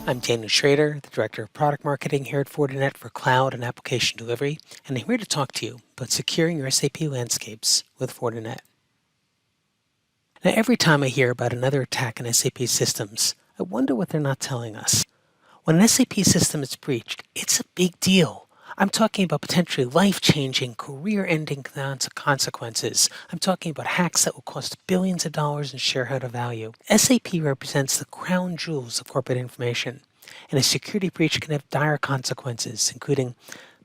I'm Daniel Schrader, the Director of Product Marketing here at Fortinet for Cloud and Application Delivery, and I'm here to talk to you about securing your SAP landscapes with Fortinet. Now, every time I hear about another attack on SAP systems, I wonder what they're not telling us. When an SAP system is breached, it's a big deal. I'm talking about potentially life-changing, career-ending consequences. I'm talking about hacks that will cost billions of dollars in shareholder value. SAP represents the crown jewels of corporate information, and a security breach can have dire consequences, including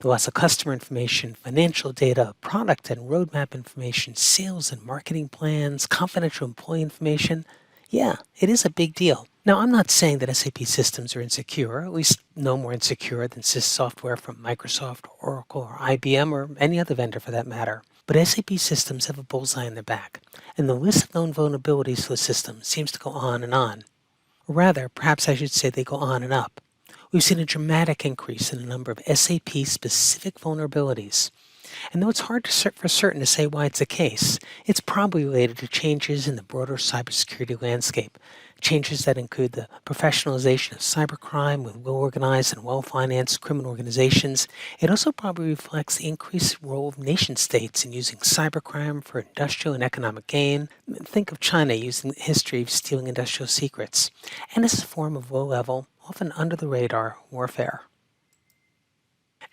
the loss of customer information, financial data, product and roadmap information, sales and marketing plans, confidential employee information. Yeah, it is a big deal. Now, I'm not saying that SAP systems are insecure, or at least no more insecure than SIS software from Microsoft, Oracle, or IBM, or any other vendor for that matter. But SAP systems have a bullseye in their back, and the list of known vulnerabilities to the system seems to go on and on. Or rather, perhaps I should say they go on and up. We've seen a dramatic increase in the number of SAP-specific vulnerabilities. And though it's hard for certain to say why it's the case, it's probably related to changes in the broader cybersecurity landscape, changes that include the professionalization of cybercrime with well-organized and well-financed criminal organizations. It also probably reflects the increased role of nation-states in using cybercrime for industrial and economic gain. Think of China using the history of stealing industrial secrets, and as a form of low-level, often under-the-radar warfare.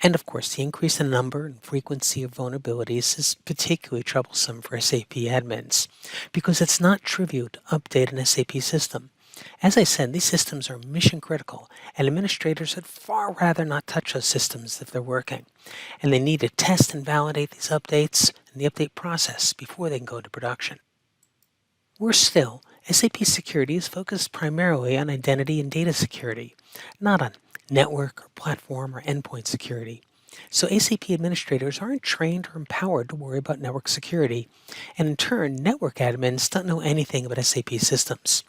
And of course, the increase in number and frequency of vulnerabilities is particularly troublesome for SAP admins because it's not trivial to update an SAP system. As I said, these systems are mission critical, and administrators would far rather not touch those systems if they're working. And they need to test and validate these updates and the update process before they can go into production. Worse still, SAP security is focused primarily on identity and data security, not on network or platform or endpoint security. So SAP administrators aren't trained or empowered to worry about network security, and in turn, network admins don't know anything about SAP systems.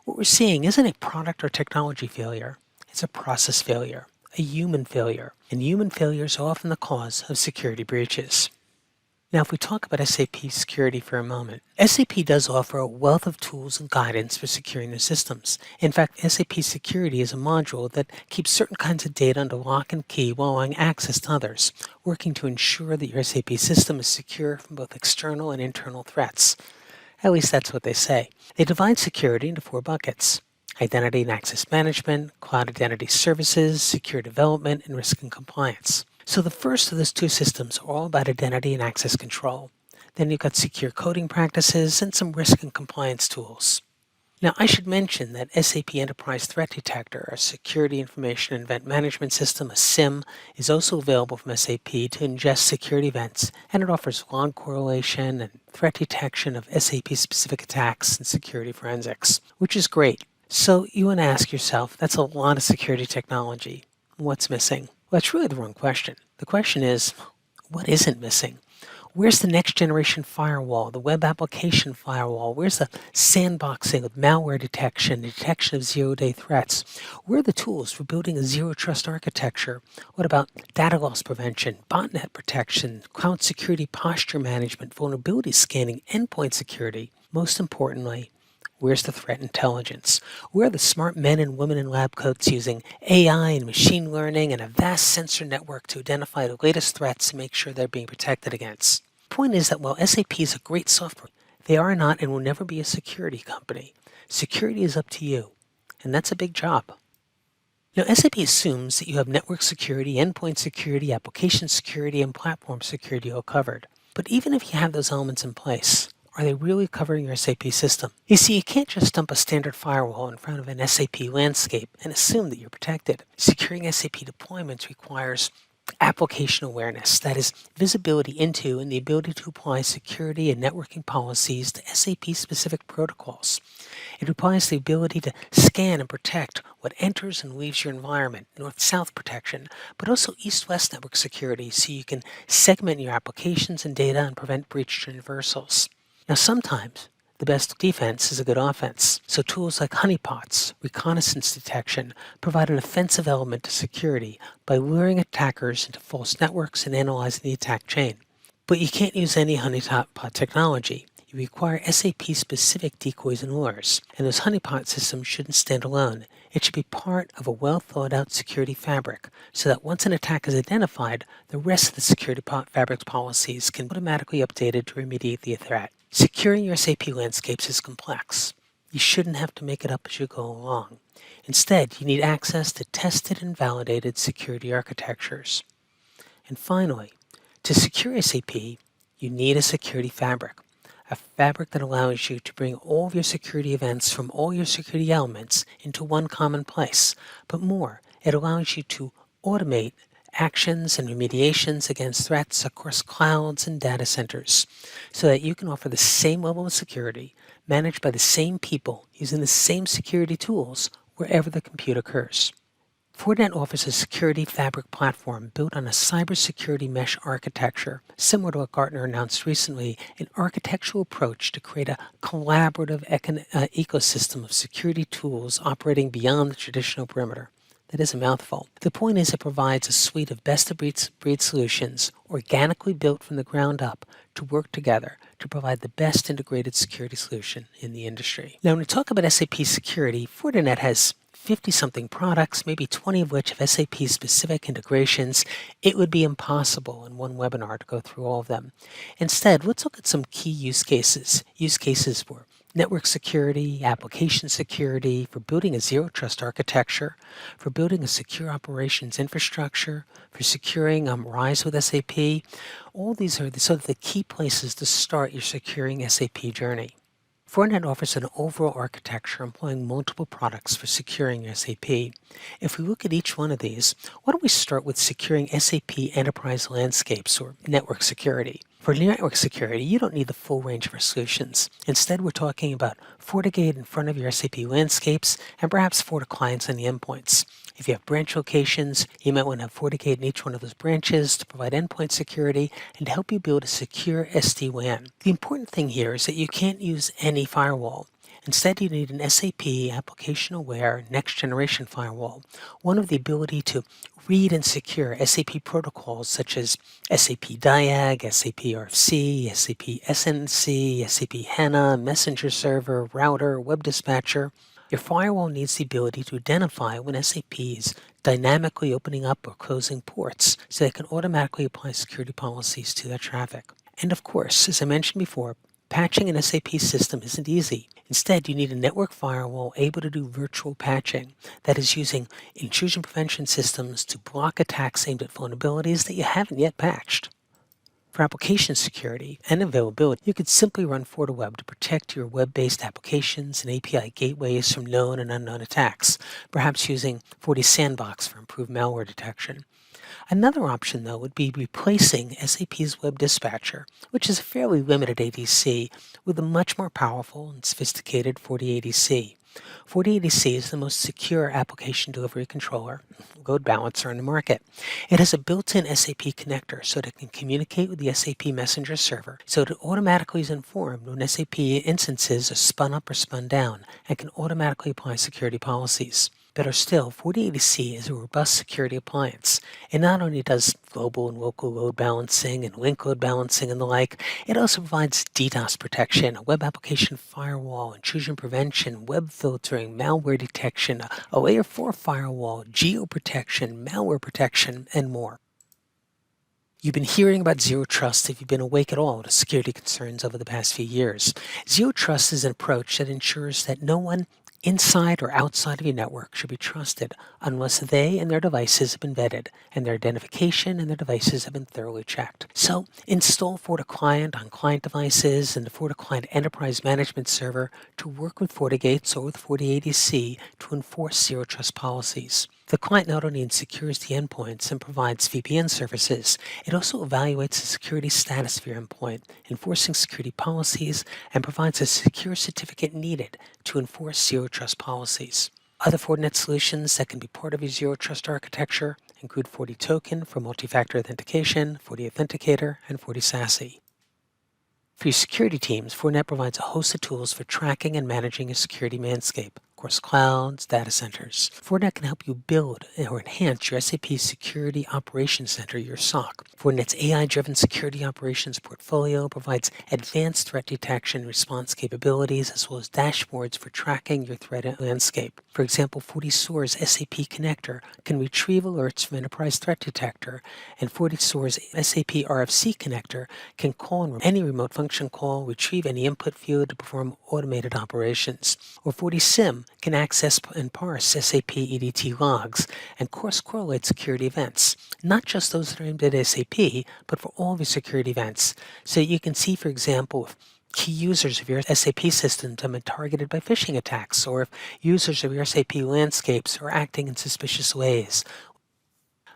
What we're seeing isn't a product or technology failure, it's a process failure, a human failure, and human failures are often the cause of security breaches. Now, if we talk about SAP security for a moment, SAP does offer a wealth of tools and guidance for securing their systems. In fact, SAP Security is a module that keeps certain kinds of data under lock and key while allowing access to others, working to ensure that your SAP system is secure from both external and internal threats. At least that's what they say. They divide security into 4 buckets: identity and access management, cloud identity services, secure development, and risk and compliance. So the first of those 2 systems are all about identity and access control. Then you've got secure coding practices and some risk and compliance tools. Now, I should mention that SAP Enterprise Threat Detector, a security information and event management system, a SIEM, is also available from SAP to ingest security events, and it offers log correlation and threat detection of SAP-specific attacks and security forensics, which is great. So you want to ask yourself, that's a lot of security technology. What's missing? Well, that's really the wrong question. The question is, what isn't missing? Where's the next generation firewall, the web application firewall? Where's the sandboxing of malware detection of zero-day threats? Where are the tools for building a zero-trust architecture? What about data loss prevention, botnet protection, cloud security posture management, vulnerability scanning, endpoint security? Most importantly, where's the threat intelligence? Where are the smart men and women in lab coats using AI and machine learning and a vast sensor network to identify the latest threats and make sure they're being protected against? The point is that while SAP is a great software, they are not and will never be a security company. Security is up to you, and that's a big job. Now, SAP assumes that you have network security, endpoint security, application security, and platform security all covered. But even if you have those elements in place, are they really covering your SAP system? You see, you can't just dump a standard firewall in front of an SAP landscape and assume that you're protected. Securing SAP deployments requires application awareness, that is, visibility into and the ability to apply security and networking policies to SAP-specific protocols. It requires the ability to scan and protect what enters and leaves your environment, north-south protection, but also east-west network security so you can segment your applications and data and prevent breach traversals. Now, sometimes the best defense is a good offense, so tools like honeypots, reconnaissance detection, provide an offensive element to security by luring attackers into false networks and analyzing the attack chain. But you can't use any honeypot technology. You require SAP-specific decoys and lures, and those honeypot systems shouldn't stand alone. It should be part of a well-thought-out security fabric so that once an attack is identified, the rest of the security fabric's policies can be automatically updated to remediate the threat. Securing your SAP landscapes is complex. You shouldn't have to make it up as you go along. Instead, you need access to tested and validated security architectures. And finally, to secure SAP, you need a security fabric. A fabric that allows you to bring all of your security events from all your security elements into one common place. But more, it allows you to automate actions and remediations against threats across clouds and data centers so that you can offer the same level of security managed by the same people using the same security tools wherever the compute occurs. Fortinet offers a security fabric platform built on a cybersecurity mesh architecture, similar to what Gartner announced recently, an architectural approach to create a collaborative ecosystem of security tools operating beyond the traditional perimeter. That is a mouthful. The point is it provides a suite of best-of-breed solutions, organically built from the ground up, to work together to provide the best integrated security solution in the industry. Now, when we talk about SAP security, Fortinet has 50-something products, maybe 20 of which have SAP-specific integrations. It would be impossible in one webinar to go through all of them. Instead, let's look at some key use cases. Use cases for network security, application security, for building a zero-trust architecture, for building a secure operations infrastructure, for securing RISE with SAP. All these are sort of the key places to start your securing SAP journey. Fortinet offers an overall architecture employing multiple products for securing your SAP. If we look at each one of these, why don't we start with securing SAP enterprise landscapes or network security? For network security, you don't need the full range of our solutions. Instead, we're talking about FortiGate in front of your SAP landscapes and perhaps FortiClients on the endpoints. If you have branch locations, you might want to have FortiGate in each one of those branches to provide endpoint security and to help you build a secure SD-WAN. The important thing here is that you can't use any firewall. Instead, you need an SAP application-aware next-generation firewall, one with the ability to read and secure SAP protocols such as SAP Diag, SAP RFC, SAP SNC, SAP HANA, Messenger Server, Router, Web Dispatcher. Your firewall needs the ability to identify when SAP is dynamically opening up or closing ports so that it can automatically apply security policies to that traffic. And of course, as I mentioned before, patching an SAP system isn't easy. Instead, you need a network firewall able to do virtual patching, that is using intrusion prevention systems to block attacks aimed at vulnerabilities that you haven't yet patched. For application security and availability, you could simply run FortiWeb to protect your web-based applications and API gateways from known and unknown attacks, perhaps using FortiSandbox for improved malware detection. Another option, though, would be replacing SAP's Web Dispatcher, which is a fairly limited ADC, with a much more powerful and sophisticated FortiADC. FortiADC is the most secure application delivery controller, load balancer in the market. It has a built-in SAP connector so that it can communicate with the SAP Messenger server, so it automatically is informed when SAP instances are spun up or spun down and can automatically apply security policies. Better still, FortiADC is a robust security appliance. It not only does global and local load balancing and link load balancing and the like, it also provides DDoS protection, a web application firewall, intrusion prevention, web filtering, malware detection, a layer 4 firewall, geo protection, malware protection, and more. You've been hearing about Zero Trust if you've been awake at all to security concerns over the past few years. Zero Trust is an approach that ensures that no one inside or outside of your network should be trusted unless they and their devices have been vetted and their identification and their devices have been thoroughly checked. So install FortiClient on client devices and the FortiClient Enterprise Management Server to work with FortiGates or with FortiADC to enforce Zero Trust policies. The client not only secures the endpoints and provides VPN services, it also evaluates the security status of your endpoint, enforcing security policies, and provides a secure certificate needed to enforce Zero Trust policies. Other Fortinet solutions that can be part of your Zero Trust architecture include FortiToken for multi-factor authentication, FortiAuthenticator, and FortiSASE. For your security teams, Fortinet provides a host of tools for tracking and managing your security landscape. course, clouds, data centers. Fortinet can help you build or enhance your SAP Security Operations Center, your SOC. Fortinet's AI-driven security operations portfolio provides advanced threat detection and response capabilities, as well as dashboards for tracking your threat landscape. For example, FortiSOAR's SAP connector can retrieve alerts from Enterprise Threat Detector, and FortiSOAR's SAP RFC connector can call and any remote function call, retrieve any input field to perform automated operations. Or FortiSIM can access and parse SAP EDT logs and cross-correlate security events, not just those that are aimed at SAP, but for all of your security events. So you can see, for example, if key users of your SAP systems have been targeted by phishing attacks, or if users of your SAP landscapes are acting in suspicious ways.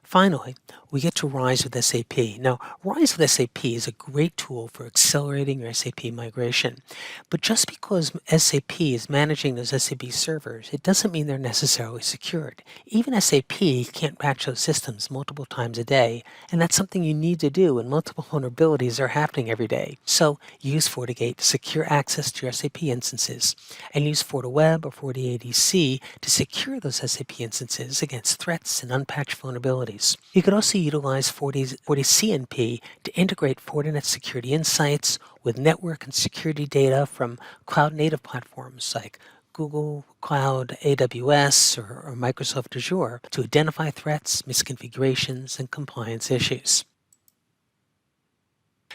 Finally, we get to RISE with SAP. Now, RISE with SAP is a great tool for accelerating your SAP migration. But just because SAP is managing those SAP servers, it doesn't mean they're necessarily secured. Even SAP can't patch those systems multiple times a day, and that's something you need to do when multiple vulnerabilities are happening every day. So use FortiGate to secure access to your SAP instances, and use FortiWeb or FortiADC to secure those SAP instances against threats and unpatched vulnerabilities. You could also utilize FortiCNP to integrate Fortinet security insights with network and security data from cloud-native platforms like Google Cloud, AWS, or Microsoft Azure to identify threats, misconfigurations, and compliance issues.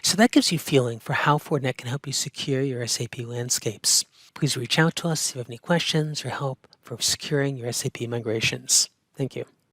So that gives you a feeling for how Fortinet can help you secure your SAP landscapes. Please reach out to us if you have any questions or help for securing your SAP migrations. Thank you.